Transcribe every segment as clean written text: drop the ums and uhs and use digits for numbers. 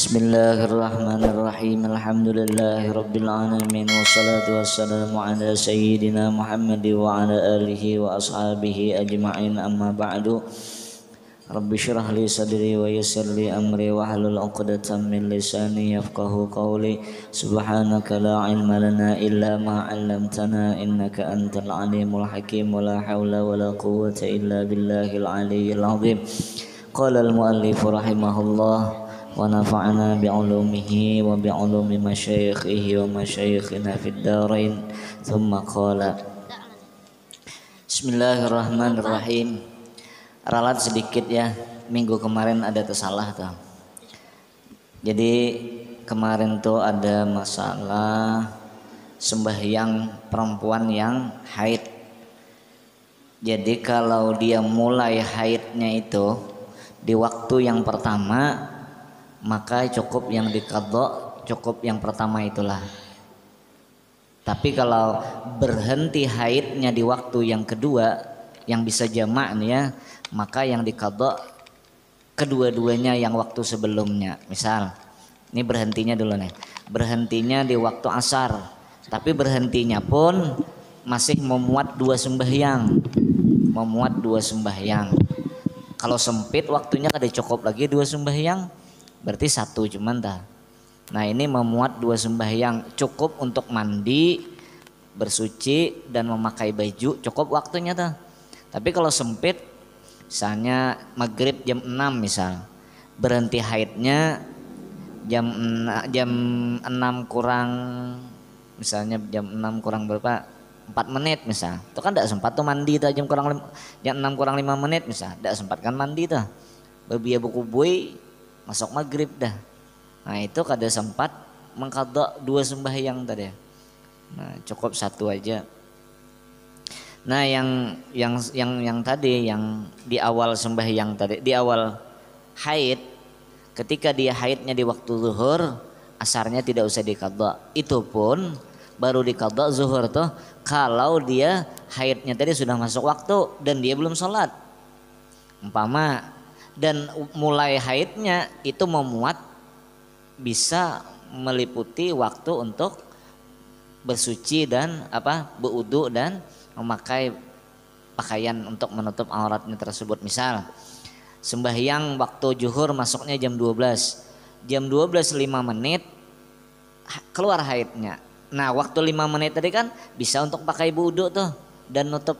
Bismillahirrahmanirrahim. Alhamdulillahirabbil alamin wassalatu wassalamu ala sayyidina Muhammad wa ala alihi wa ashabihi ajma'in, amma ba'du. Rabbi shrah li sadri wa yassir li amri wa hlul 'uqdatam min lisani yafqahu qawli. Subhanaka la ilma lana illa ma 'allamtana innaka antal alimul hakim wa la haula wa la quwwata illa billahil aliyyil azim. Qala al muallif rahimahullah wa nafa'na bi'ulumihi wa bi'ulumi masyayikhihi wa masyayikhina fid dharain. Thumma qala Bismillahirrahmanirrahim. Ralat sedikit ya, minggu kemarin ada tersalah tuh. Jadi kemarin tuh ada masalah sembahyang perempuan yang haid. Jadi kalau dia mulai haidnya itu di waktu yang pertama, maka cukup yang diqadha, cukup yang pertama itulah. Tapi kalau berhenti haidnya di waktu yang kedua, yang bisa jamak nih ya, maka yang diqadha kedua-duanya yang waktu sebelumnya. Misal ini berhentinya dulu nih, berhentinya di waktu asar, tapi berhentinya pun masih memuat dua sembahyang, memuat dua sembahyang. Kalau sempit waktunya kada cukup lagi dua sembahyang, berarti satu cuman dah. Nah ini memuat dua sembahyang, cukup untuk mandi, bersuci dan memakai baju, cukup waktunya dah. Tapi kalau sempit, misalnya maghrib jam 6 misal, berhenti haidnya jam 6 kurang, misalnya jam 6 kurang berapa, 4 menit misal, itu kan tidak sempat tuh mandi tuh, jam 6 kurang 5 menit misal, tidak sempat kan mandi tuh, bebiya buku bui masuk maghrib dah. Nah itu kada sempat mengqadha dua sembahyang tadi. Nah cukup satu aja. Nah yang tadi, yang di awal sembahyang tadi, di awal haid, ketika dia haidnya di waktu zuhur, asarnya tidak usah diqadha. Itu pun baru diqadha zuhur tuh kalau dia haidnya tadi sudah masuk waktu dan dia belum sholat. Umpama dan mulai haidnya itu memuat bisa meliputi waktu untuk bersuci dan berwudu dan memakai pakaian untuk menutup auratnya tersebut. Misal sembahyang waktu zuhur masuknya jam 12, jam 12:05 keluar haidnya. Nah waktu 5 menit tadi kan bisa untuk pakai wudu tuh dan nutup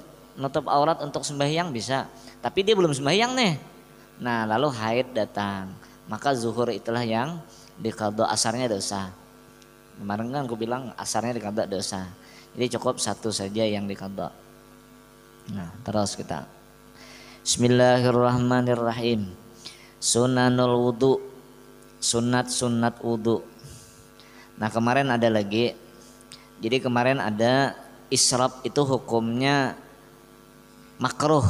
aurat untuk sembahyang bisa, tapi dia belum sembahyang nih. Nah lalu haid datang, maka zuhur itulah yang diqadha, asarnya dosa. Kemarin kan aku bilang asarnya diqadha dosa, jadi cukup satu saja yang diqadha. Nah terus kita Bismillahirrahmanirrahim. Sunanul wudu, sunat wudu. Nah kemarin ada lagi, jadi kemarin ada israf, itu hukumnya makruh.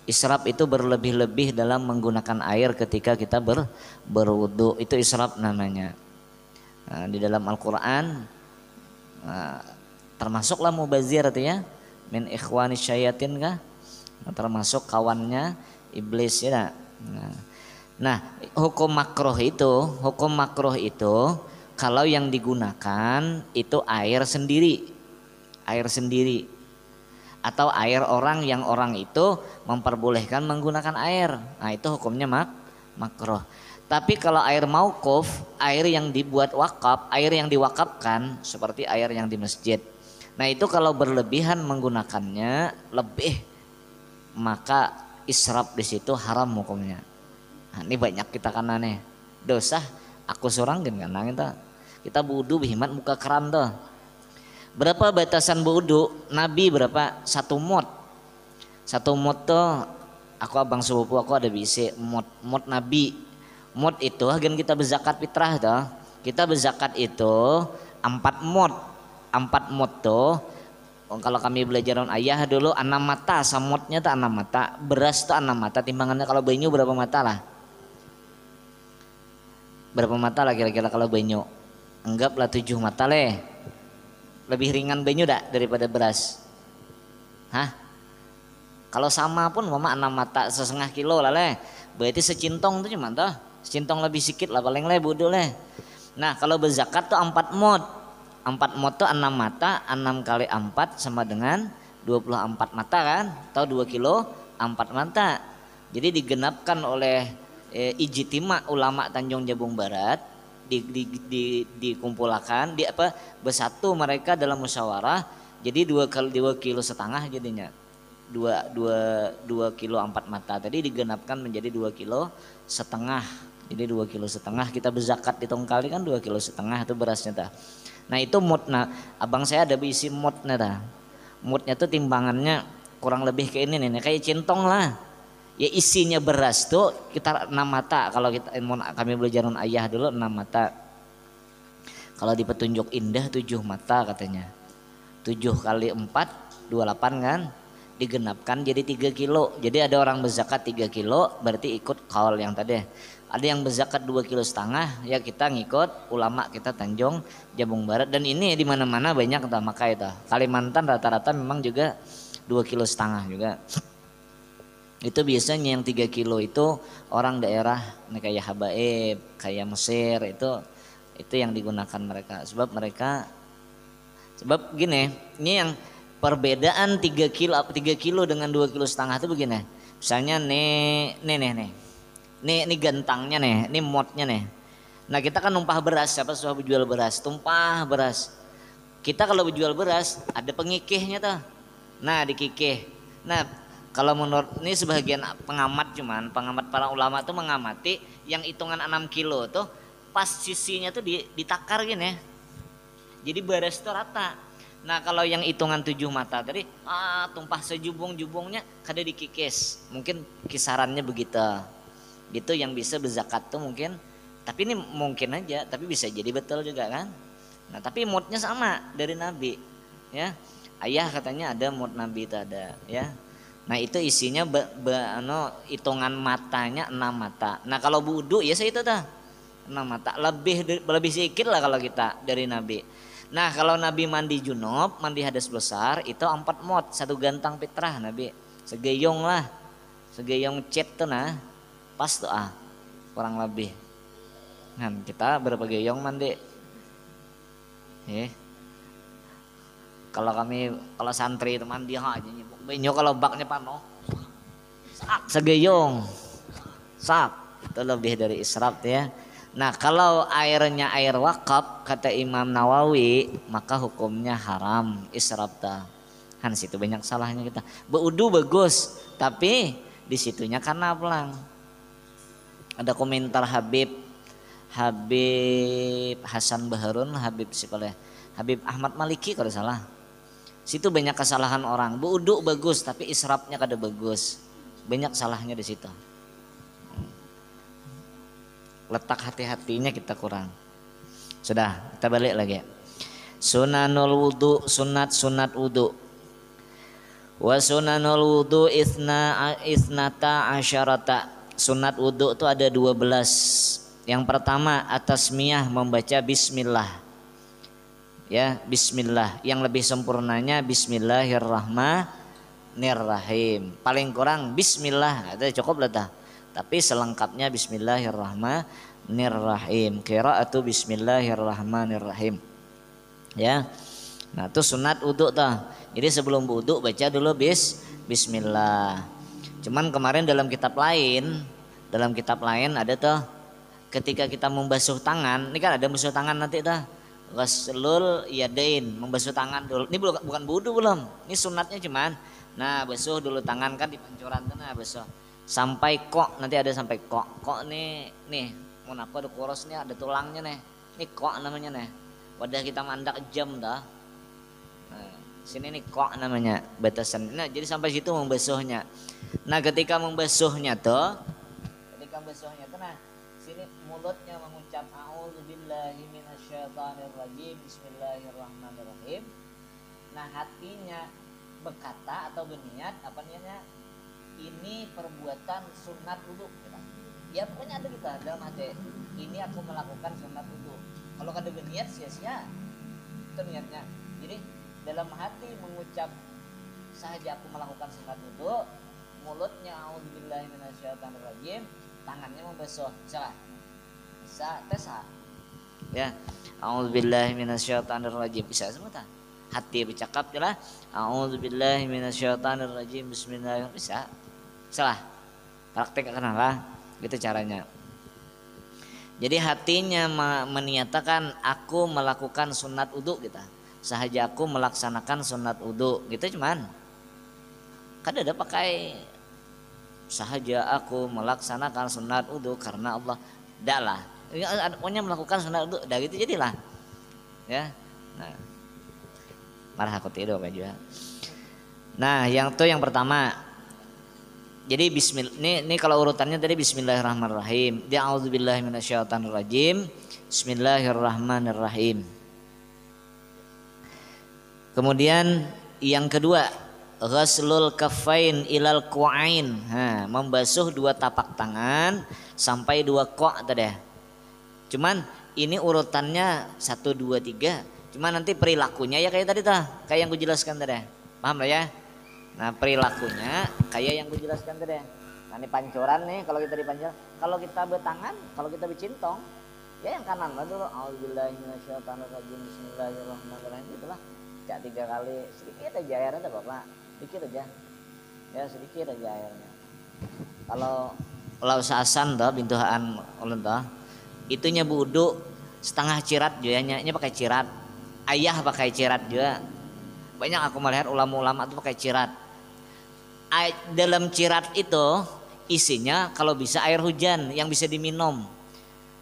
Israf itu berlebih-lebih dalam menggunakan air ketika kita berwudu, itu israf namanya. Nah, di dalam Al-Quran termasuklah mubazir artinya min ikhwani syayatin kah, termasuk kawannya iblis ya. Nah hukum makruh itu kalau yang digunakan itu air sendiri atau air orang yang orang itu memperbolehkan menggunakan air, nah itu hukumnya makruh. Tapi kalau air mauquf, air yang dibuat wakaf, air yang diwakafkan seperti air yang di masjid, nah itu kalau berlebihan menggunakannya lebih, maka israf di situ haram hukumnya. Nah, ini banyak kita kan aneh dosa, aku surangin kan kita wudu bihimat muka keran tuh. Berapa batasan wudu Nabi berapa? 1 mud. 1 mud tuh, aku abang sepupu aku ada bisi mud Nabi. Mud itu agen kita berzakat fitrah tuh. Kita berzakat itu 4 mud. 4 mud tuh kalau kami belajar ayah dulu 6 mata, samudnya tuh 6 mata, beras tuh 6 mata, timbangannya kalau banyu berapa mata lah? Berapa mata lah kira-kira kalau banyu? Anggaplah 7 mata leh. Lebih ringan banyu dak daripada beras? Hah? Kalau sama pun mama 6 mata 1,5 kilo lah leh. Berarti secintong tuh cuma tuh Cintong lebih sikit lah paling leh budu leh. Nah kalau berzakat tuh 4 mod. 4 mod tuh 6 mata, 6 kali 4 sama dengan 24 mata kan, atau 2 kilo 4 mata. Jadi digenapkan oleh ijtima ulama Tanjung Jabung Barat, dikumpulkan di apa bersatu mereka dalam musyawarah, jadi 2 kilo setengah jadinya. 2 kilo 4 mata tadi digenapkan menjadi 2 kilo setengah. Jadi 2 kilo setengah kita berzakat di kali kan 2 kilo setengah itu berasnya dah. Nah itu mut. Nah abang saya ada isi mutnya dah. Mutnya tuh timbangannya kurang lebih kayak ini nih, kayak centong lah. Ya isinya beras tuh kita 6 mata. Kalau kita kami belajar ayah dulu 6 mata. Kalau di petunjuk indah 7 mata katanya. 7 kali 4 28 kan, digenapkan jadi 3 kilo. Jadi ada orang berzakat 3 kilo berarti ikut kaul yang tadi. Ada yang berzakat 2 kilo setengah, ya kita ngikut ulama kita Tanjung Jabung Barat. Dan ini di mana-mana banyak kita maka itu. Kalimantan rata-rata memang juga 2 kilo setengah juga. Itu biasanya yang 3 kilo itu orang daerah kayak Habaib, kayak Mesir, itu yang digunakan mereka. Sebab gini, ini yang perbedaan 3 kilo dengan 2 kilo setengah itu begini. Misalnya nih gentangnya nih, ini modnya nih. Nah kita kan numpah beras, siapa suka berjual beras, tumpah beras. Kita kalau berjual beras ada pengikihnya tuh. Nah dikikih. Nah kalau menurut ini sebagian pengamat para ulama tuh mengamati yang hitungan 6 kilo tuh pas sisinya tuh ditakar gini ya. Jadi beres tuh rata. Nah kalau yang hitungan 7 mata tadi tumpah sejubung-jubungnya kada dikikis. Mungkin kisarannya begitu. Gitu yang bisa berzakat tuh mungkin. Tapi ini mungkin aja, tapi bisa jadi betul juga kan. Nah tapi moodnya sama dari Nabi ya. Ayah katanya ada mood Nabi itu ada ya. Nah itu isinya hitungan matanya 6 mata. Nah kalau wudu ya saya itu dah 6 mata, lebih sedikit lah kalau kita dari Nabi. Nah kalau Nabi mandi junub, mandi hadas besar itu 4 mod, 1 gantang fitrah Nabi. Segeyong lah, segeyong cet tuh nah, pas tuh kurang lebih. Nah kita berapa geyong mandi? Kalau santri itu mandi aja nyebuk banyo kalau baknya pano segeyong sak itu lebih dari israf ya. Nah kalau airnya air wakaf kata Imam Nawawi maka hukumnya haram israf dah. Kan situ banyak salahnya kita. Berwudu bagus tapi di situnya karena pelang. Ada komentar Habib Hasan Baharun, Habib Ahmad Maliki kalau salah. Situ banyak kesalahan orang. Berwudu bagus tapi israfnya kada bagus. Banyak salahnya di situ. Letak hati-hatinya kita kurang. Sudah, kita balik lagi. Sunanul wudu, sunat wudu. Wa sunanul wudu isnata asyarata. Sunat wudu itu ada 12. Yang pertama atasmiyah membaca bismillah. Ya, bismillah. Yang lebih sempurnanya bismillahirrahmanirrahim. Paling kurang bismillah, itu cukup lah dah. Tapi selengkapnya bismillahirrahmanirrahim. Qiraatu bismillahirrahmanirrahim. Ya. Nah, itu sunat wudu tuh. Jadi sebelum wudu baca dulu bismillah. Cuman kemarin dalam kitab lain ada tuh ketika kita membasuh tangan, ini kan ada membasuh tangan nanti tuh. Ghaslul yadain, membasuh tangan dulu. Ini bukan wudu belum. Ini sunatnya cuman. Nah, basuh dulu tangan kan di pancuran tuh nah basuh. Sampai kok nanti ada sampai kok. Kok nih mau apa ada koros nih ada tulangnya nih. Ini kok namanya nih. Wadah kita mandak jam dah. Nah, sini nih kok namanya batasan. Nah, jadi sampai situ membasuhnya. Nah, ketika membasuhnya tuh nah sini mulutnya mengucap a'udzubillahi minasyaitonirrajim bismillahirrahmanirrahim. Nah hatinya berkata atau berniat apa niatnya ini perbuatan sunat wudu ya pokoknya ada kita dalam hati ini aku melakukan sunat wudu. Kalau kada berniat sia-sia itu niatnya. Jadi dalam hati mengucap saja aku melakukan sunat wudu, mulutnya a'udzubillahi minasyaitonirrajim, tangannya membasuh, salah bisa tes ya. A'udzubillahi minasyaitonirrajim, bisa semua tak? Hati bercakap jelas a'udzubillahi minasyaitonirrajim bismillahirrahmanirrahim, bisa salah praktek akan lah gitu caranya. Jadi hatinya meniatakan aku melakukan sunat uduk gitu, sahaja aku melaksanakan sunat uduk gitu, cuman kan ada pakai sahaja aku melaksanakan sunat uduk karena Allah, dak lah pokoknya melakukan sunat uduk dah gitu jadilah ya. Nah marah aku tidur apa juga. Nah yang tuh yang pertama, jadi ini kalau urutannya tadi bismillahirrahmanirrahim, a'udzubillahi minasyaitonirrajim, bismillahirrahmanirrahim. Kemudian yang kedua, ghaslul kaffain ilal qu'ain, membasuh dua tapak tangan sampai dua ko' tadi. Cuman ini urutannya 1 2 3, cuman nanti perilakunya ya kayak tadi kayak yang gue jelaskan tadi. Paham lah ya? Nah perilakunya kayak yang gue jelaskan tadi. Nah ini pancoran nih, kalau kita dipancor, kalau kita bertangan, kalau kita bercintong, ya yang kanan lah dulu. A'udzubillahi minasyaitonirrajim, bismillahirrahmanirrahim, gitulah. Cak 3 kali, sedikit aja airnya bapak, sedikit aja, ya sedikit aja airnya. Kalau saasan toh bintuhaan ulun toh, itunya wudu setengah cirat juga nya pakai cirat. Ayah pakai cirat juga. Banyak aku melihat ulama-ulama itu pakai cirat. Dalam cirat itu isinya kalau bisa air hujan yang bisa diminum.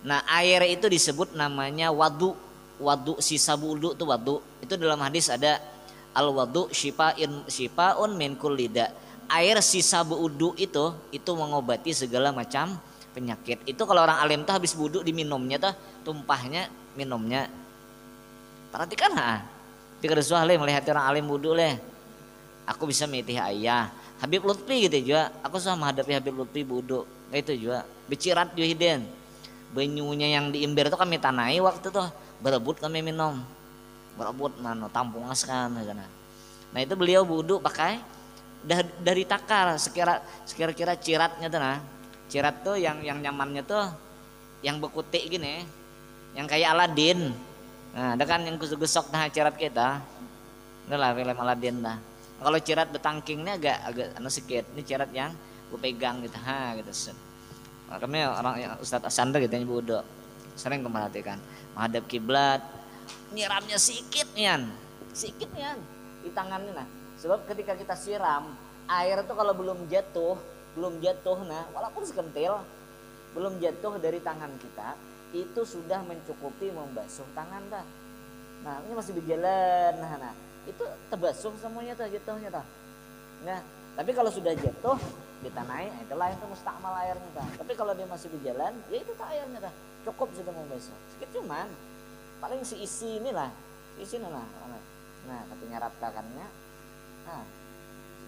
Nah air itu disebut namanya wadu. Wadu, sisa wudu itu wadu. Itu dalam hadis ada al wadu syifaun min kulli da. Air sisa wudu itu mengobati segala macam penyakit. Itu kalau orang alim tuh habis wudu diminumnya tuh, tumpahnya minumnya. Perhatikan Jika ada melihat orang alim wudu leh. Aku bisa mitih ayah Habib Lutfi gitu juga. Aku suka menghadapi Habib Lutfi wudu. Itu juga becirat juga hiden. Benyunya yang diimbir tuh kami tanai waktu tuh berebut kami minum. Berebut mana tampung askan gitu. Nah itu beliau wudu pakai dari takar sekira-kira ciratnya tuh Cirat tuh yang nyamannya tuh yang bekutik gini, yang kayak Aladin. Nah, ada kan yang gusok cirat kita. Udah lah film Aladin dah. Kalau cirat betangkingnya agak sedikit. Ini cirat yang gue pegang gitu, gitu. Makanya orang Ustadz Asandra gitu yang wudu sering memperhatikan menghadap kiblat, nyiramnya sedikit nian di tangannya Sebab ketika kita siram air itu kalau belum jatuh walaupun sekentil belum jatuh dari tangan kita, itu sudah mencukupi membasuh tangan dah. Nah ini masih berjalan, itu terbasuh semuanya jatuhnya Nah tapi kalau sudah jatuh ditanai, itulah itu mustakmal airnya Tapi kalau dia masih berjalan, ya itu airnya cukup sudah membasuh. Sedikit cuman paling isi inilah, nah katanya ratakannya,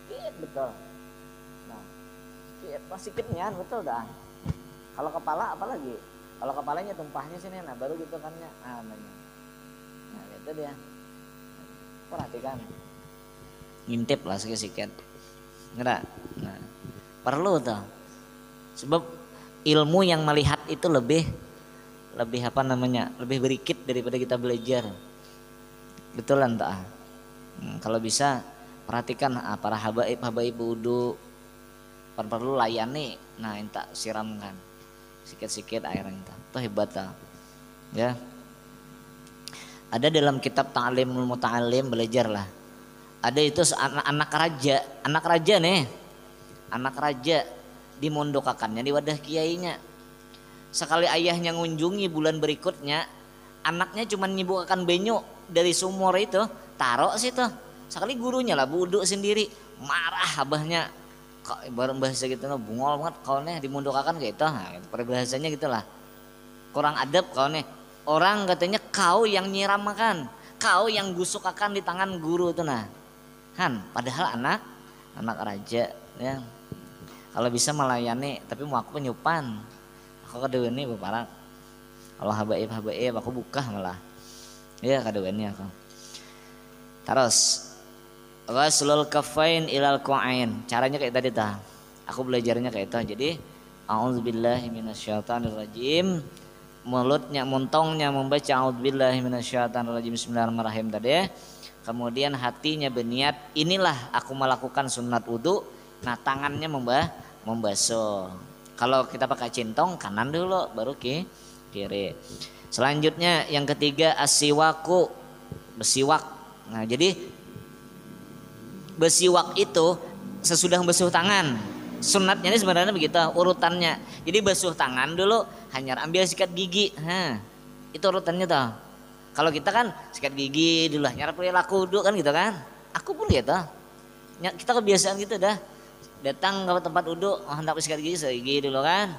sedikit betul. Nah masih sedikitnya betul dah. Kalau kepala apalagi, kalau kepalanya tumpahnya sini, baru gitu kan ya, nah itu dia. Perhatikan, ngintip lah sedikit, nggak? Nah perlu tuh, sebab ilmu yang melihat itu lebih lebih berikit daripada kita belajar, betulan tak? Kalau bisa perhatikan para habaib wudu, perlu layani, nah entah siramkan sikit-sikit airnya, itu hebat ya. Ada dalam kitab Ta'limul Muta'allim, belajarlah. Ada itu anak raja dimondokakannya di wadah kiainya. Sekali ayahnya ngunjungi bulan berikutnya, anaknya cuma nyibukakan benyu dari sumur itu, taruh situ. Sekali gurunya lah wudu sendiri, marah abahnya. Bareng bahasa gitu bungol banget kalau nih dimondokakan kayak itu, peribahasanya gitulah. Kurang adab kalau nih. Orang katanya kau yang nyiram makan, kau yang gusuk akan di tangan guru tuh padahal anak raja ya. Kalau bisa melayani, tapi mau aku penyupan. Aku kadeweni beparak. Kalau habaib aku buka malah. Ya kadeweni aku. Terus ghaslul kaffain ilal qu'ain. Caranya kayak tadi Aku belajarnya kayak itu. Jadi a'udzubillahi minasyaitonirrajim, mulutnya montongnya membaca a'udzubillahi minasyaitonirrajim bismillahirrahmanirrahim tadi. Kemudian hatinya berniat inilah aku melakukan sunat wudu. Nah tangannya membasuh. Kalau kita pakai centong kanan dulu baru kiri. Selanjutnya yang ketiga asiwaku, bersiwak. Nah jadi bersiwak itu sesudah basuh tangan. Sunatnya ini sebenarnya begitu urutannya. Jadi basuh tangan dulu, hanya ambil sikat gigi. Itu urutannya tuh. Kalau kita kan sikat gigi dulu, nyara perilaku dulu kan gitu kan. Aku pun gitu. Kita kebiasaan gitu dah. Datang ke tempat wudhu, hendak sikat gigi dulu kan.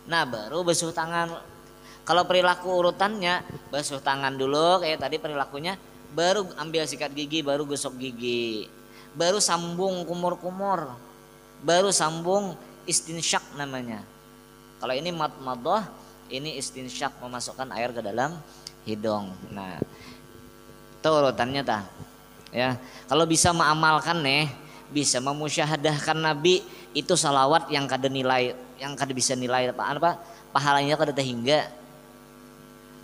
Nah baru basuh tangan. Kalau perilaku urutannya basuh tangan dulu kayak tadi perilakunya, baru ambil sikat gigi, baru gosok gigi, baru sambung kumur-kumur, baru sambung istinsyak namanya. Kalau ini madmadah, ini istinsyak, memasukkan air ke dalam hidung. Nah itu urutannya tah ya. Kalau bisa mengamalkan nih, bisa memusyahadahkan Nabi, itu salawat yang kada nilai, yang kada bisa nilai apa pahalanya kada hingga.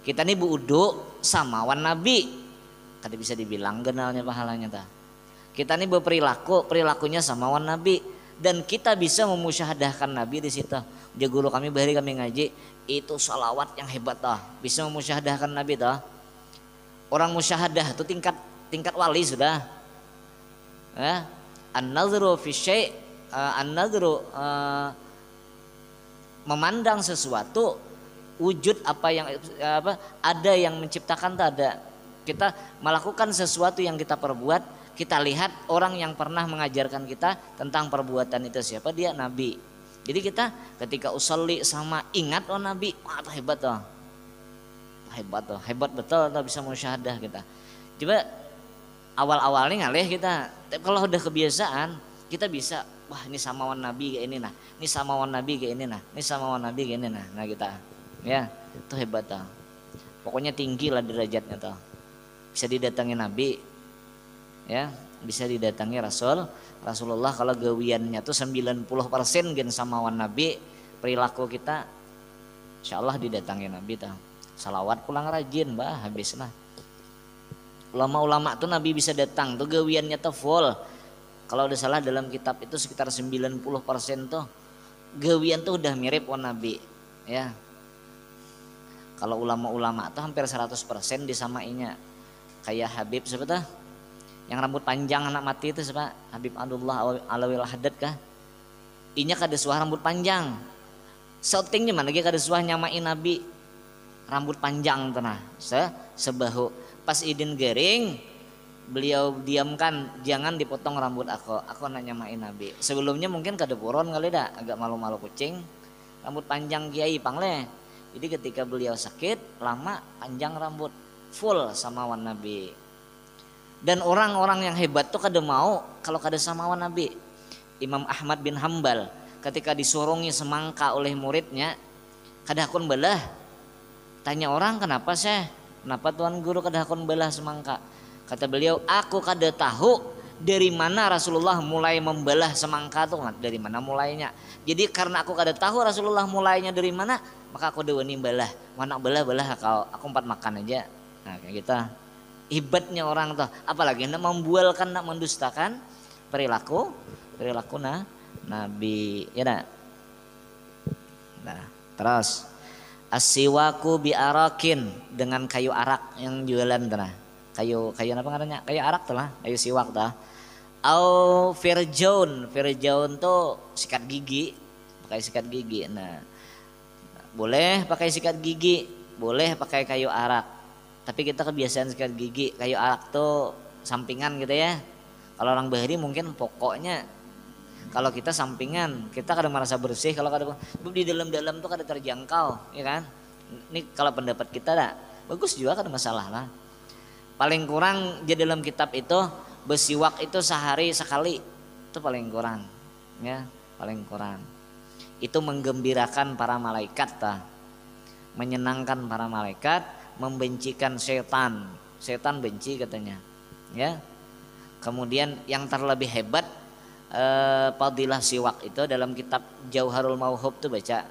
Kita nih wudu samawan Nabi, kada bisa dibilang genalnya pahalanya tah. Kita nih perilakunya samawan Nabi, dan kita bisa memusyahadahkan Nabi di situ. Dia guru kami bahari kami ngaji, itu salawat yang hebat tah, bisa memusyahadahkan Nabi tah. Orang musyahadah itu tingkat wali sudah. An-nadhru fi syai', an-nadhru memandang sesuatu, wujud apa yang ada yang menciptakan tak ada. Kita melakukan sesuatu yang kita perbuat, kita lihat orang yang pernah mengajarkan kita tentang perbuatan itu siapa, dia Nabi. Jadi kita ketika usolli sama ingat Nabi, wah hebat tuh. Hebat betul tuh bisa musyahadah kita. Coba awal-awalnya ngalih kita, tapi kalau udah kebiasaan kita bisa, wah ini samawan Nabi kayak ini nah, ini samawan Nabi kayak ini nah, ini samawan Nabi kayak ini nah. Nah kita ya itu hebat tuh. Pokoknya tinggi lah derajatnya tuh. Bisa didatangi Nabi ya, bisa didatangi Rasulullah. Kalau gawiannya tuh 90% gen samawan Nabi, perilaku kita insyaallah didatangi Nabi tuh. Salawat pulang rajin habis lah. Ulama-ulama tuh Nabi bisa datang tuh gawiannya tuh full. Kalau udah salah dalam kitab itu sekitar 90% tuh gawian tuh udah mirip Nabi ya. Kalau ulama-ulama tuh hampir 100% disamainya. Kayak Habib siapa tuh? Yang rambut panjang anak mati itu siapa? Habib Abdullah Alawil Haddad kah? Inya kada suah rambut panjang. Shootingnya mana lagi kada suah nyamain Nabi rambut panjang tenah sebahu. Pas idin garing beliau diamkan, jangan dipotong rambut aku nak nyamain Nabi. Sebelumnya mungkin kada puron kali dah, agak malu-malu kucing, rambut panjang kiai pangle. Jadi ketika beliau sakit lama panjang rambut full samawan Nabi. Dan orang-orang yang hebat tuh kada mau kalau kada samawan Nabi. Imam Ahmad bin Hambal ketika disurungi semangka oleh muridnya, kada hakun belah. Tanya orang, kenapa sih? Kenapa Tuan Guru kada hakun belah semangka? Kata beliau, aku kada tahu dari mana Rasulullah mulai membelah semangka tuh, dari mana mulainya. Jadi karena aku kada tahu Rasulullah mulainya dari mana, maka aku dewani belah. Mana belah aku 4 makan aja. Nah kayak gitu. Hebatnya orang tuh, apalagi nak membualkan, nak mendustakan perilaku Nabi ya nak. Nah terus asiwaku biarakin, dengan kayu arak yang jualan tanah. Kayu apa namanya? Kayu arak tuh lah, kayu siwak dah. Au firjaun tuh sikat gigi, pakai sikat gigi. Nah, boleh pakai sikat gigi, boleh pakai kayu arak. Tapi kita kebiasaan sikat gigi, kayu arak tuh sampingan gitu ya. Kalau orang bahari mungkin pokoknya. Kalau kita sampingan, kita kadang merasa bersih. Kalau kadang di dalam tuh kadang terjangkau, ya kan? Ini kalau pendapat kita dah bagus juga, kadang masalah lah. Paling kurang di dalam kitab itu bersiwak itu sehari sekali, itu paling kurang, ya paling kurang. Itu menggembirakan para malaikat, menyenangkan para malaikat, membencikan setan. Setan benci katanya, ya. Kemudian yang terlebih hebat Fadilah siwak itu dalam kitab Jauharul Mauhub tuh baca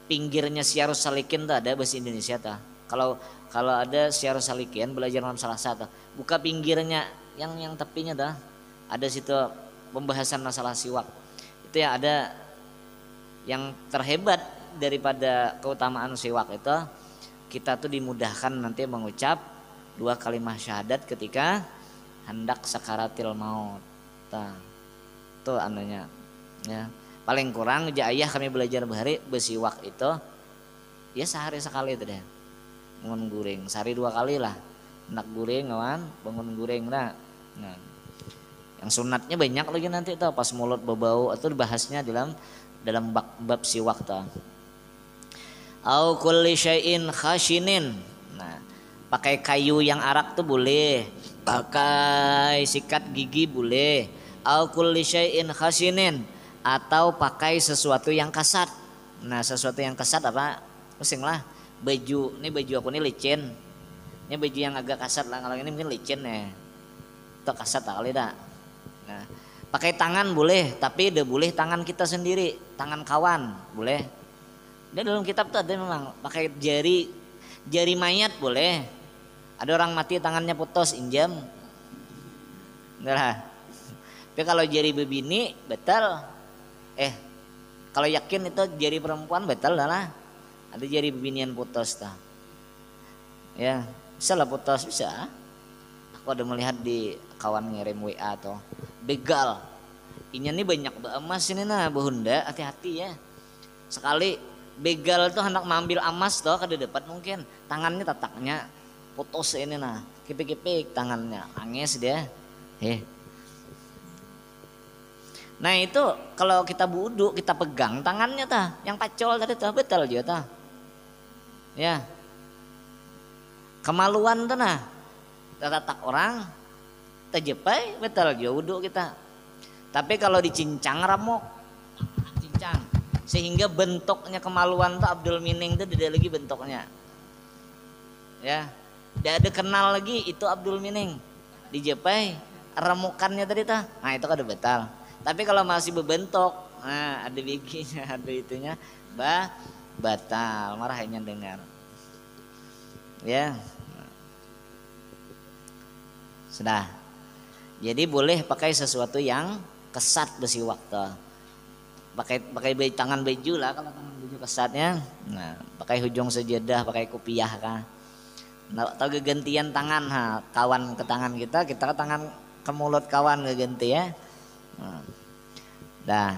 pinggirnya Syarus Salikin tuh ada bahasa Indonesia tuh. Kalau kalau ada Syarus Salikin belajar malam Selasa tuh, buka pinggirnya yang tepinya tuh ada situ pembahasan masalah siwak. Itu ya ada yang terhebat daripada keutamaan siwak itu kita tuh dimudahkan nanti mengucap 2 kalimat syahadat ketika hendak sakaratil maut. Nah, itu anunya ya. Paling kurang ayah kami belajar bahari besiwak itu ya sehari sekali itu deh. Bangun guring sehari 2 kali lah. Hendak guring kawan, bangun guring nah. Nah. Yang sunatnya banyak lagi nanti tuh pas mulut berbau atau dibahasnya dalam bab siwak tuh. Au kulli syai'in khashinin. Nah, pakai kayu yang arak tuh boleh, pakai sikat gigi boleh. Au kulli syai'in khashinin atau pakai sesuatu yang kasar. Nah, sesuatu yang kasar apa? Pusing lah. Baju, ini baju aku ini licin. Ini baju yang agak kasar lah, kalau ini mungkin licin ya. Itu kasar tak kali dah. Nah, pakai tangan boleh, tapi udah boleh tangan kita sendiri, tangan kawan boleh. Dia dalam kitab tuh ada memang pakai jari mayat boleh. Ada orang mati tangannya putus injam. Enggak lah. Tapi kalau jari bebini betal. Kalau yakin itu jari perempuan betal lah. Ada jari bebinian putus dah. Ya, bisa lah putus bisa. Aku ada melihat di kawan ngirim WA atau begal. Inya nih banyak emas ini nah Bahunda, hati-hati ya. Sekali begal tuh hendak mengambil emas tuh ke depan mungkin tangannya tataknya putus ini nah kipik-kipik tangannya nangis dia. Nah itu kalau kita wudu kita pegang tangannya tah yang pacol tadi tuh betul juga tah ya kemaluan tuh nah tatak orang terjepai betul juga wudu kita. Tapi kalau dicincang ramok cincang sehingga bentuknya kemaluan tuh Abdul Mining tuh tidak lagi bentuknya ya tidak ada kenal lagi itu Abdul Mining dijepai remukannya tadi tuh nah itu kada betal. Tapi kalau masih berbentuk nah ada biginya ada itunya batal marahnya dengar ya sudah. Jadi boleh pakai sesuatu yang kesat besi waktu pakai tangan baju lah kalau tangan baju kesatnya. Nah, pakai hujung sejadah, pakai kopiah kah. Nah, atau kegantian tangan kawan ke tangan kita ke tangan ke mulut kawan keganti ya. Nah,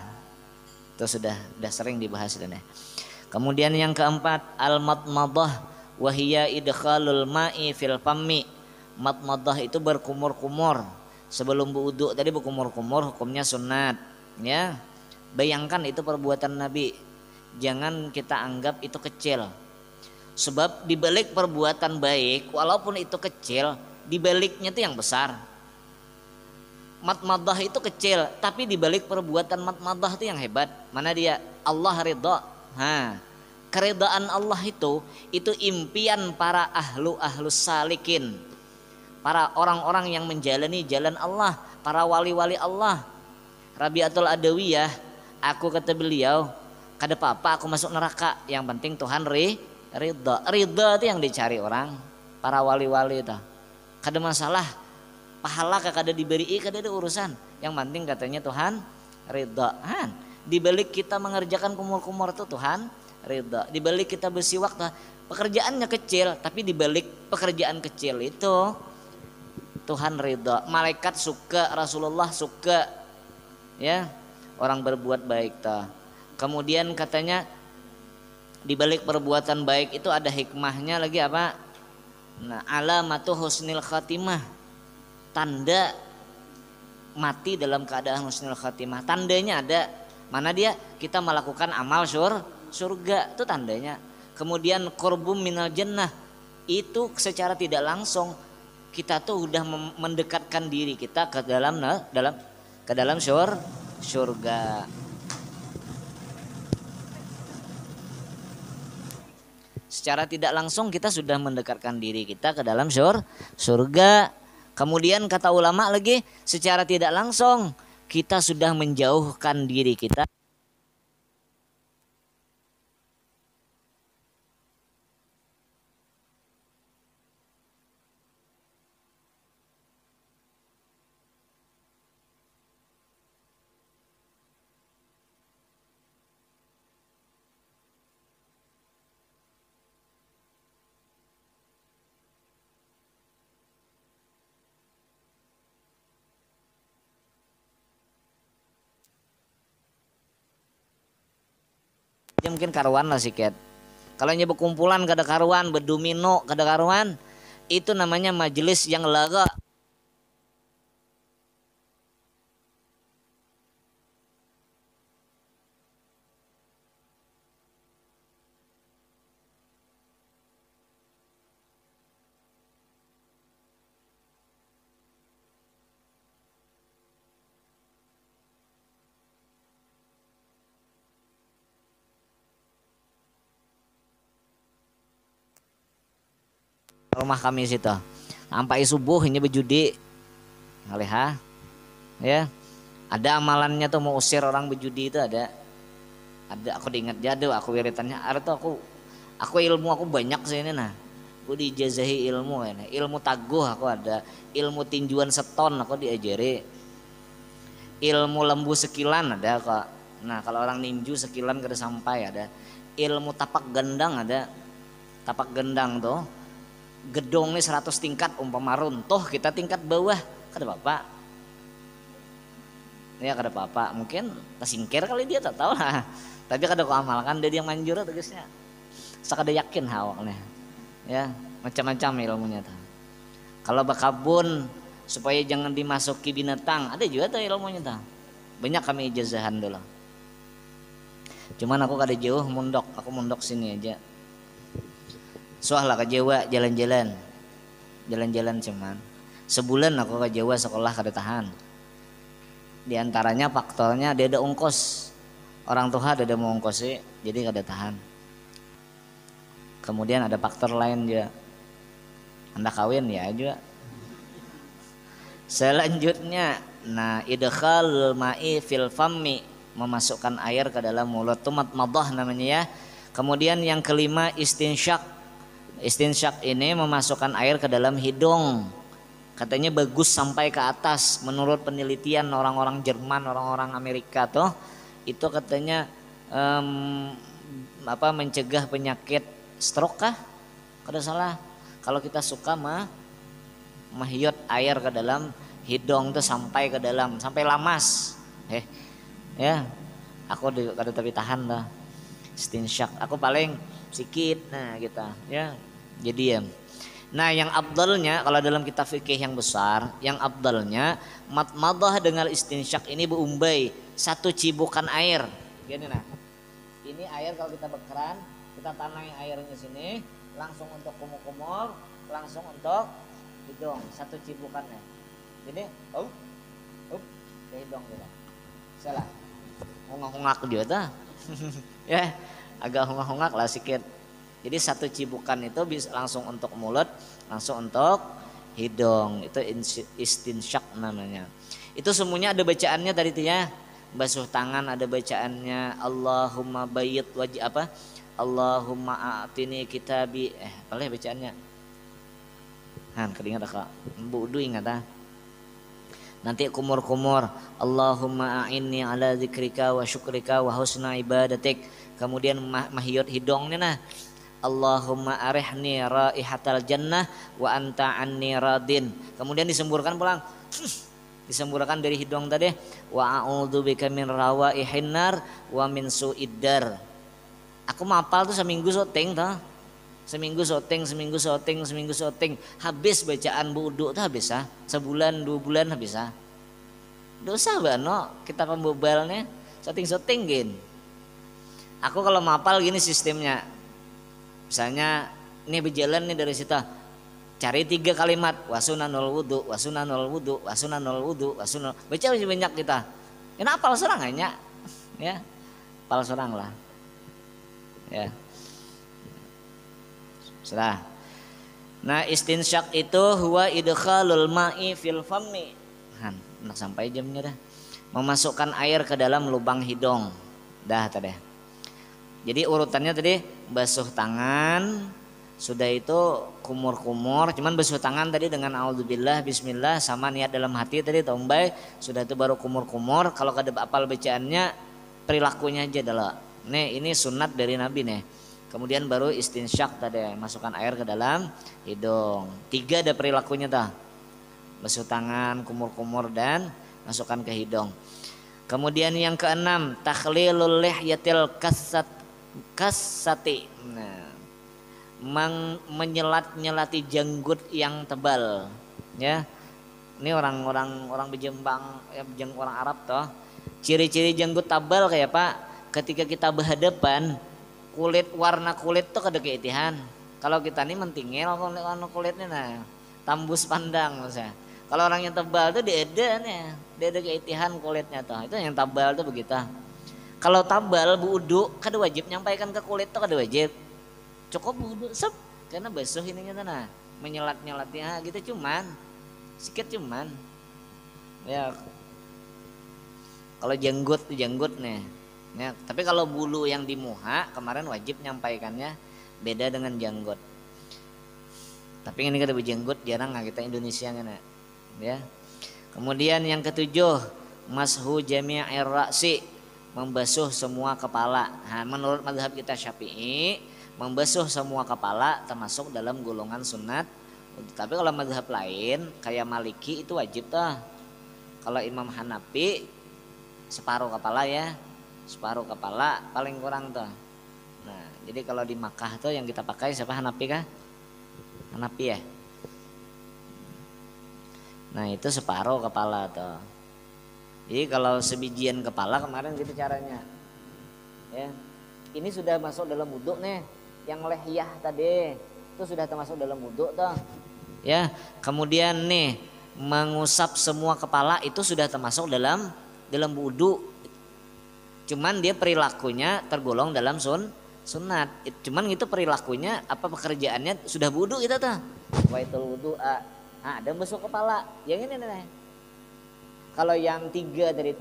itu sudah sering dibahas dan ya. Kemudian yang keempat al-madmadah wa hiya idkhalul ma'i fil fammi. Madmadah itu berkumur-kumur sebelum berwudu. Tadi berkumur-kumur hukumnya sunat ya. Bayangkan itu perbuatan Nabi. Jangan kita anggap itu kecil. Sebab dibalik perbuatan baik walaupun itu kecil, dibaliknya itu yang besar. Madmadah itu kecil, tapi dibalik perbuatan madmadah itu yang hebat. Mana dia? Allah ridha. Keridhaan Allah itu impian para ahlus salikin. Para orang-orang yang menjalani jalan Allah, para wali-wali Allah. Rabi'atul Adawiyah aku kata beliau, kada apa-apa aku masuk neraka, yang penting Tuhan ridha. Ridha itu yang dicari orang, para wali-wali itu. Kada masalah, pahala kada diberi, kada ada urusan. Yang penting katanya Tuhan ridha. Di balik kita mengerjakan kumur-kumur itu Tuhan ridha. Di balik kita bersiwak pekerjaannya kecil, tapi di balik pekerjaan kecil itu Tuhan ridha. Malaikat suka, Rasulullah suka ya. Orang berbuat baik Kemudian katanya di balik perbuatan baik itu ada hikmahnya lagi apa? Nah, alamatu husnil khatimah. Tanda mati dalam keadaan husnul khatimah. Tandanya ada. Mana dia? Kita melakukan amal surga itu tandanya. Kemudian qurbum minal jannah. Itu secara tidak langsung kita tuh udah mendekatkan diri kita ke dalam surga. Secara tidak langsung kita sudah mendekatkan diri kita ke dalam surga. Kemudian kata ulama lagi secara tidak langsung kita sudah menjauhkan diri kita ya mungkin karuan lah siket. Kalau nya berkumpulan kada karuan, berdomino kada karuan, itu namanya majelis yang laga. Rumah kami situ sampai subuh ini berjudi ngaleha ya, ada amalannya tuh mau usir orang berjudi itu ada aku diingat jadul aku wiritannya ada tuh aku ilmu aku banyak sih ini nah aku dijazahi ilmu ya, ilmu taguh aku ada, ilmu tinjuan seton aku diajari, ilmu lembu sekilan ada kok. Nah kalau orang ninju sekilan kada sampai ada, ilmu tapak gendang ada, tapak gendang tuh gedongnya 100 tingkat umpama runtuh kita tingkat bawah kada apa-apa ya, kada apa-apa mungkin tersingkir kali dia tak tahu lah tapi kada ku amalkan dia yang manjur tegasnya sakada yakin awaknya ya, macam-macam ilmunya tuh. Kalau bakabun supaya jangan dimasuki binatang ada juga tuh ilmunya tuh, banyak kami ijazahan dulu, cuman aku kada jauh mundok, aku mundok sini aja. Soal lah ke Jawa jalan-jalan cuman sebulan aku ke Jawa sekolah kada tahan. Di antaranya faktornya dia ada ongkos, orang tua ada mau ongkosi jadi kada tahan. Kemudian ada faktor lain juga, anda kawin ya juga. Selanjutnya nah idkhal ma'i fil fammi, memasukkan air ke dalam mulut, tumat madah namanya ya. Kemudian yang kelima istinsyak. Istinsyak ini memasukkan air ke dalam hidung. Katanya bagus sampai ke atas. Menurut penelitian orang-orang Jerman, orang-orang Amerika tuh, itu katanya mencegah penyakit stroke kah? Kada salah. Kalau kita suka mahiut air ke dalam hidung tuh sampai ke dalam, sampai lamas. Ya, aku kada tapi tahan dah. Istinsyak. Aku paling sikit nah kita ya. Jadi ya. Nah yang abdalnya kalau dalam kitab fikih yang besar, yang abdalnya matmadah dengan istinsyak ini berumbai satu cibukan air. Gini nah. Ini air kalau kita berkeran, kita tanai airnya sini, langsung untuk kumur-kumur, langsung untuk hidung, satu cibukannya. Jadi, ke hidung kita. Salah. Hungak-hungak dia dah. Ya, agak hungak-hungak lah sedikit. Jadi satu cibukan itu bisa langsung untuk mulut, langsung untuk hidung. Itu istinsyak namanya. Itu semuanya ada bacaannya tadi tuh ya. Basuh tangan ada bacaannya. Allahumma bayyid wajh apa? Allahumma a'tini kitabi. Boleh bacaannya. Keringat kak. Budu ingat ah. Nanti kumur-kumur. Allahumma a'inni ala zikrika wa syukrika wa husna ibadatik. Kemudian mahiut hidungnya nah. Allahumma arihni raihatal jannah wa anta anni radin. Kemudian disemburkan pulang. Disemburkan dari hidung tadi. Wa a'udzubika min rawaihin nar wa min su'iddar. Aku mapal tuh seminggu syuting tuh. Seminggu syuting. Habis bacaan wudu tuh habis ah. Sebulan 2 bulan habis ah. Dosa bano kita pembobalnya syuting gin. Aku kalau mapal gini sistemnya. Misalnya ini berjalan nih dari situ, cari 3 kalimat wasunanul wudu, wasunanul wudu, wasunanul wudu, wasunul. Baca banyak kita. Ini apal serang hanya, ya, apal serang lah, ya. Sudah. Nah istinsyak itu huwa idkhalul ma'i fil fammi. Nak sampai jamnya dah. memasukkan air ke dalam lubang hidung. Dah tadi. Jadi urutannya tadi basuh tangan, sudah itu kumur-kumur, cuman basuh tangan tadi dengan auzubillah bismillah sama niat dalam hati tadi tombay, sudah itu baru kumur-kumur. Kalau kada apal bacaannya perilakunya aja adalah. Nih ini sunat dari Nabi nih. Kemudian baru istinsyak tadi, masukkan air ke dalam hidung. 3 ada perilakunya tah. Basuh tangan, kumur-kumur dan masukkan ke hidung. Kemudian yang keenam, takhlilul lihyatil kassati. Nah, menyelat-nyelati janggut yang tebal, ya. Ini orang Bejembang, ya, orang Arab toh. Ciri-ciri janggut tebal kayak Pak, ketika kita berhadapan, warna kulit tuh kada keitihan. Kalau kita nih mentingil warna kulitnya nah, tembus pandang maksudnya. Kalau orang yang tebal tuh dia ada keitihan kulitnya toh. Itu yang tebal tuh begitu. Kalau tabal wudu kada wajib nyampaikan ke kulit tuh kada wajib. Cukup wudu sep karena basuh ininya tuh nah, menyelat-nyelatnya gitu cuman sedikit cuman. Ya. Kalau janggut nih. Ya, tapi kalau bulu yang di muha kemarin wajib nyampaikannya, beda dengan janggut. Tapi ini kada berjanggut jarang kita Indonesia kan ya. Kemudian yang ketujuh, mashu jami'ir ra'si, membasuh semua kepala. Nah, menurut mazhab kita Syafi'i, membasuh semua kepala termasuk dalam golongan sunat. Tapi kalau mazhab lain kayak Maliki itu wajib tuh. Kalau Imam Hanafi separuh kepala ya, separuh kepala paling kurang tuh. Nah, jadi kalau di Makkah tuh yang kita pakai siapa, Hanafi kah? Hanafi ya. Nah itu separuh kepala tuh. Jadi kalau sebijian kepala kemarin gitu caranya. Ya, ini sudah masuk dalam wudhu nih. Yang lehyah tadi itu sudah termasuk dalam wudhu tuh. Ya, kemudian nih mengusap semua kepala itu sudah termasuk dalam wudhu. Cuman dia perilakunya tergolong dalam sunat. Cuman itu perilakunya apa pekerjaannya sudah wudhu itu tuh. Waitul wudhu ada basuh kepala. Yang ini nih. Kalau yang 3 dari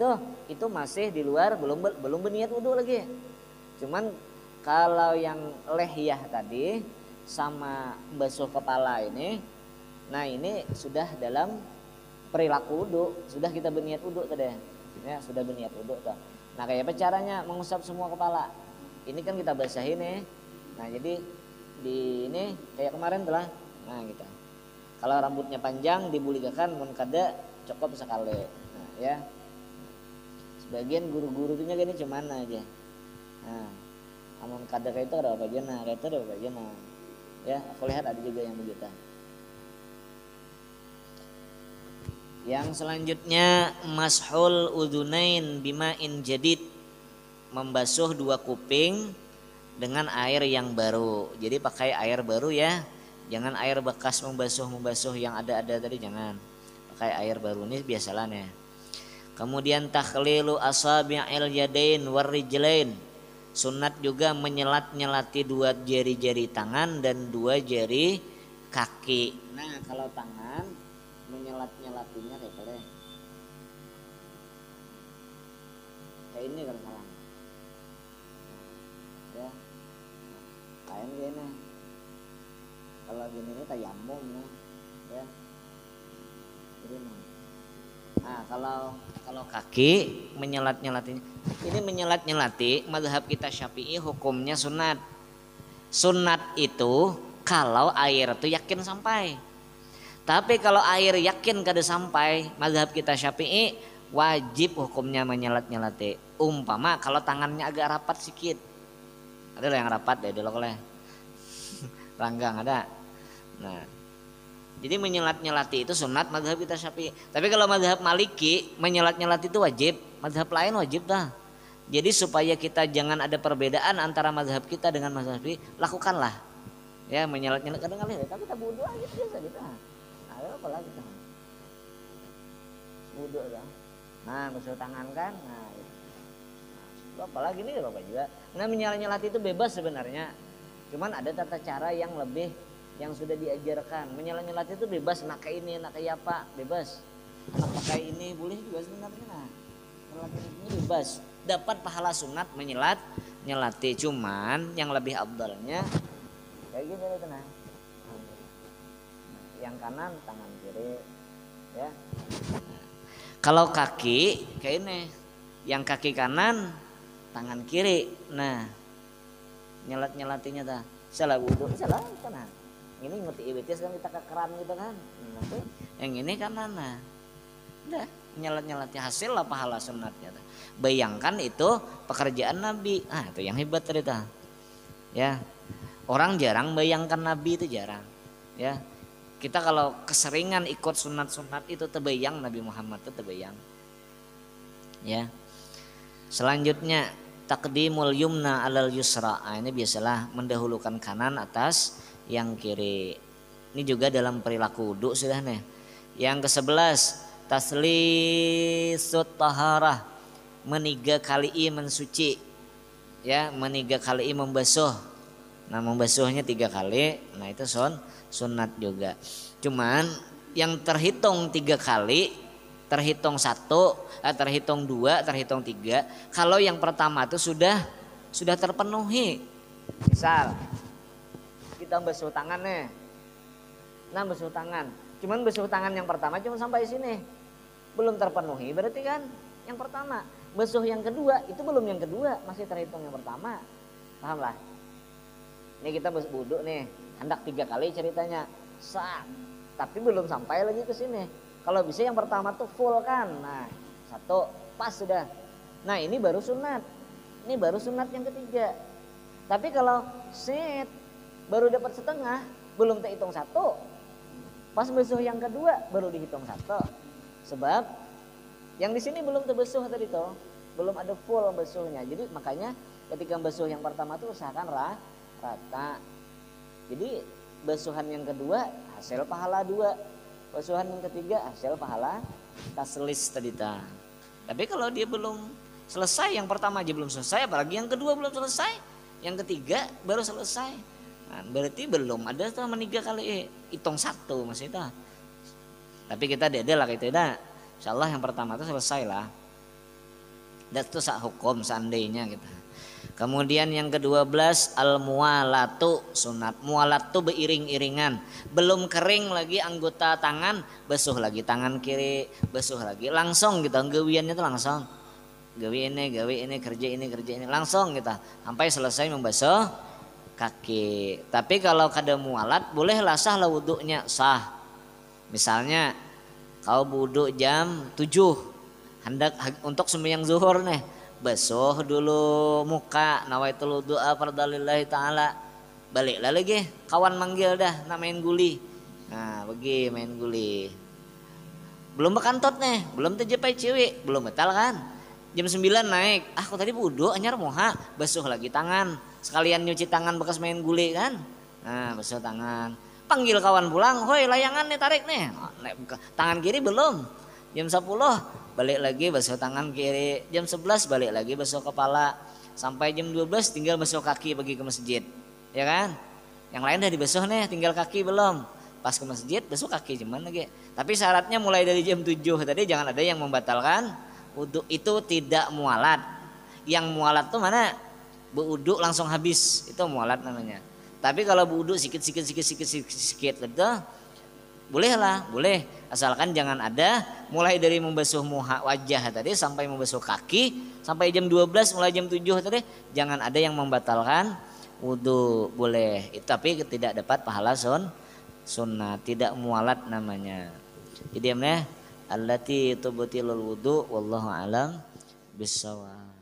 itu masih di luar belum berniat wudhu lagi. Cuman kalau yang lehyah tadi sama basuh kepala ini, nah ini sudah dalam perilaku wudhu, sudah kita berniat wudhu tadi. Ya, sudah berniat wudhu tuh. Nah, kayak apa caranya mengusap semua kepala? Ini kan kita basahin nih. Nah, jadi di ini kayak kemarin telah. Nah, gitu. Kalau rambutnya panjang dibuligakan mun kada cukup sekali. Nah, ya. Sebagian guru-guru punya gini cuman aja. Nah, amun kada kayak itu ada apa aja nah, kayak itu ada apa aja nah. Ya, aku lihat ada juga yang begitu. Yang selanjutnya mashul udhunain bima'in jadid, membasuh 2 kuping dengan air yang baru. Jadi pakai air baru ya. Jangan air bekas membasuh yang ada tadi, jangan. Pakai air baru ini biasalah ya. Kemudian takhlilu asabi'il yadain warrijlain. Sunat juga menyelat-nyelati 2 jari-jari tangan dan 2 jari kaki. Nah, kalau tangan menyelat-nyelatinya kayak boleh. Kayak ini kalau salah. Ya. Kayak gini. Kalau gini ini tayamum ya. Jadi nah, kalau kaki menyelat-nyelatinya. Ini menyelat-nyelati mazhab kita Syafi'i hukumnya sunat. Sunat itu kalau air itu yakin sampai. Tapi kalau air yakin kada sampai, mazhab kita Syafi'i wajib hukumnya menyelat-nyelati. Umpama kalau tangannya agak rapat sedikit. Ada yang rapat deh dulu oleh. Ranggang ada. Nah, jadi menyelat-nyelati itu sunat mazhab kita Syafi'i. Tapi kalau mazhab Maliki menyelat-nyelati itu wajib. Mazhab lain wajib dah. Jadi supaya kita jangan ada perbedaan antara mazhab kita dengan mazhab Syafi'i, lakukanlah. Ya, menyelat-nyelat kadang-kadang tapi kita bodoh aja biasa gitu. Ada apa lagi kita? Bodoh dah. Nah, basuh tangan kan. Nah, gitu. Nah, apalagi nih Bapak juga. Nah, menyelat-nyelati itu bebas sebenarnya. Cuman ada tata cara yang lebih yang sudah diajarkan. Menyelat-nyelat itu bebas, nak kayak ini, nak kayak apa, bebas. Nak pakai ini boleh juga sebenarnya. Nah, Laki-lakinya bebas dapat pahala sunat nyelati, cuman yang lebih abdalnya kayak gini tuh nah. Yang kanan tangan kiri ya. Kalau kaki kayak ini, yang kaki kanan tangan kiri. Nah, nyelatinya dah. Salah wudhu, salah kanan. Ini ngerti iwitis kan kita ke keran gitu kan. Nanti yang ini kanan nah. Udah nyelat hasil lah pahala sunatnya. Bayangkan itu pekerjaan Nabi. Ah, itu yang hebat tadi dah. Ya. Orang jarang bayangkan Nabi itu jarang. Ya. Kita kalau keseringan ikut sunat-sunat itu terbayang Nabi Muhammad itu terbayang. Ya. Selanjutnya takdimul yumna alal yusra. Nah, ini biasalah mendahulukan kanan atas yang kiri. Ini juga dalam perilaku wudu sudah nih. Yang ke-11 taslisut taharah, meniga kali mensuci. Ya, meniga kali membasuh. Nah, membasuhnya 3 kali. Nah, itu sunat juga. Cuman yang terhitung 3 kali, terhitung 1, terhitung 2, terhitung 3. Kalau yang pertama itu sudah terpenuhi. Misal kita basuh tangan nih. Nah, basuh tangan. Cuman basuh tangan yang pertama cuma sampai sini. Belum terpenuhi berarti kan yang pertama. Basuh yang kedua itu belum yang kedua, masih terhitung yang pertama. Paham lah? Ini kita basuh wudu nih. Hendak 3 kali ceritanya, sah, tapi belum sampai lagi ke sini. Kalau bisa yang pertama tuh full kan, nah 1 pas sudah. Nah ini baru sunat, ini baru sunat yang ketiga. Tapi kalau set baru dapat setengah, belum terhitung 1. Pas basuh yang kedua baru dihitung 1. Sebab yang di sini belum terbasuh tadi tuh, belum ada full basuhnya. Jadi makanya ketika basuh yang pertama tuh usahakan rata. Jadi basuhan yang kedua hasil pahala 2, basuhan yang ketiga hasil pahala taslis tadi ta. Tapi kalau dia belum selesai, yang pertama aja belum selesai, apalagi yang kedua belum selesai, yang ketiga baru selesai. Nah, berarti belum ada tuh meniga kali hitung 1 masih itu. Tapi kita dede lah gitu dah. Insyaallah yang pertama itu selesai lah. Dan itu sak hukum seandainya gitu. Kemudian yang ke-12 al-mualatu sunat. Mualat tuh beriring-iringan. Belum kering lagi anggota tangan, basuh lagi tangan kiri, basuh lagi. Langsung gitu, gawiannya tuh langsung. Gawi ini, kerja ini. Langsung gitu. Sampai selesai membasuh kaki. Tapi kalau kada mualat bolehlah sah lah wudunya, sah. Misalnya kau wudu jam 7, hendak untuk sembahyang zuhur nih. Basuh dulu muka, nawaitul wudu'a fardalillahi ta'ala. Baliklah lagi, kawan manggil dah, nak main guli. Nah, pergi main guli. Belum bekantot nih, belum terjepai cewek, belum betal kan? Jam 9 naik, aku tadi wudu anyar moha, basuh lagi tangan. Sekalian nyuci tangan bekas main guli kan? Nah, basuh tangan. Panggil kawan pulang, hoi layangan nih tarik nih. Tangan kiri belum. Jam 10 balik lagi basuh tangan kiri, jam 11 balik lagi basuh kepala, sampai jam 12 tinggal basuh kaki pergi ke masjid, ya kan? Yang lain udah dibasuh nih, tinggal kaki belum. Pas ke masjid basuh kaki cuman lagi. Tapi syaratnya mulai dari jam 7 tadi jangan ada yang membatalkan wudu, itu tidak mualat. Yang mualat tuh mana? Berwudu langsung habis, itu mualat namanya. Tapi kalau berwudu sikit gitu, bolehlah, boleh, asalkan jangan ada mulai dari membasuh muha wajah tadi sampai membasuh kaki, sampai jam 12 mulai jam 7 tadi jangan ada yang membatalkan wudu, boleh. Tapi tidak dapat pahala sunnah, tidak mualat namanya. Jadi allati tubtilul wudu wallahu alam bissawab.